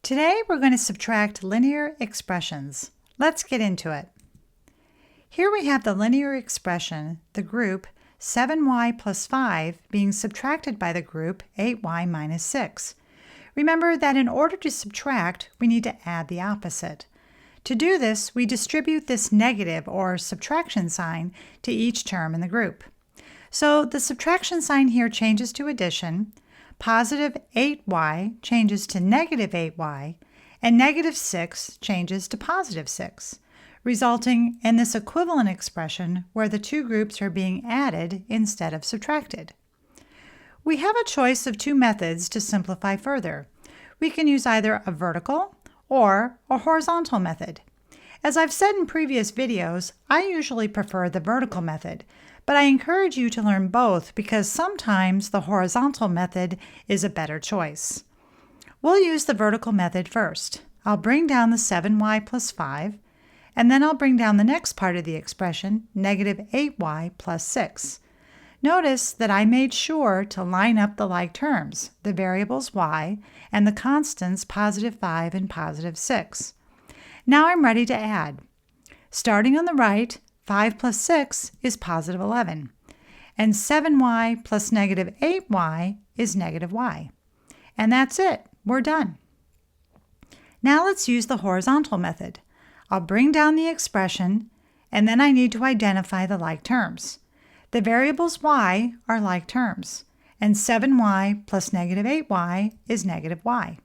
Today we're going to subtract linear expressions. Let's get into it. Here we have the linear expression, the group 7y plus 5 being subtracted by the group 8y minus 6. Remember that in order to subtract, we need to add the opposite. To do this, we distribute this negative or subtraction sign to each term in the group. So the subtraction sign here changes to addition, positive 8y changes to negative 8y, and negative 6 changes to positive 6, resulting in this equivalent expression where the two groups are being added instead of subtracted. We have a choice of two methods to simplify further. We can use either a vertical or a horizontal method. As I've said in previous videos, I usually prefer the vertical method, but I encourage you to learn both because sometimes the horizontal method is a better choice. We'll use the vertical method first. I'll bring down the 7y plus 5, and then I'll bring down the next part of the expression, negative 8y plus 6. Notice that I made sure to line up the like terms, the variables y, and the constants positive 5 and positive 6. Now I'm ready to add. Starting on the right, 5 plus 6 is positive 11, and 7y plus negative 8y is negative y. And that's it. We're done. Now let's use the horizontal method. I'll bring down the expression, and then I need to identify the like terms. The variables y are like terms, and 7y plus negative 8y is negative y.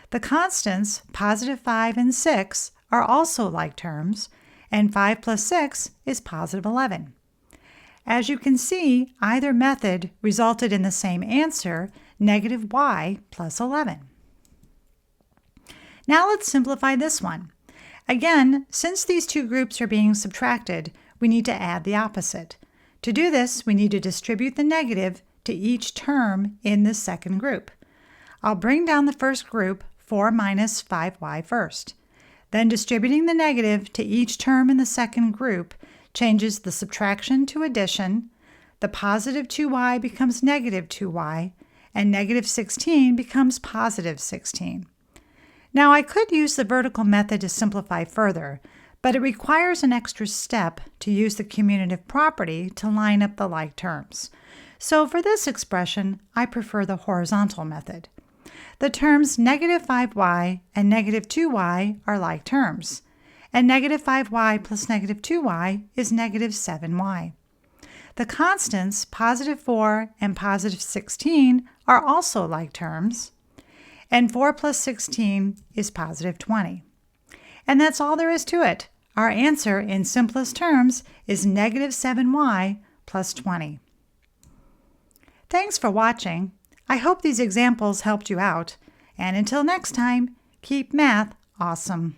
The constants, positive 5 and 6, are also like terms, and 5 plus 6 is positive 11. As you can see, either method resulted in the same answer, negative y plus 11. Now let's simplify this one. Again, since these two groups are being subtracted, we need to add the opposite. To do this, we need to distribute the negative to each term in the second group. I'll bring down the first group, 4 minus 5y first. Then distributing the negative to each term in the second group changes the subtraction to addition, the positive 2y becomes negative 2y, and negative 16 becomes positive 16. Now I could use the vertical method to simplify further, but it requires an extra step to use the commutative property to line up the like terms. So for this expression, I prefer the horizontal method. The terms negative 5y and negative 2y are like terms, and negative 5y plus negative 2y is negative 7y. The constants, positive 4 and positive 16, are also like terms, and 4 plus 16 is positive 20. And that's all there is to it. Our answer in simplest terms is negative 7y plus 20. Thanks for watching. I hope these examples helped you out. And until next time, keep math awesome.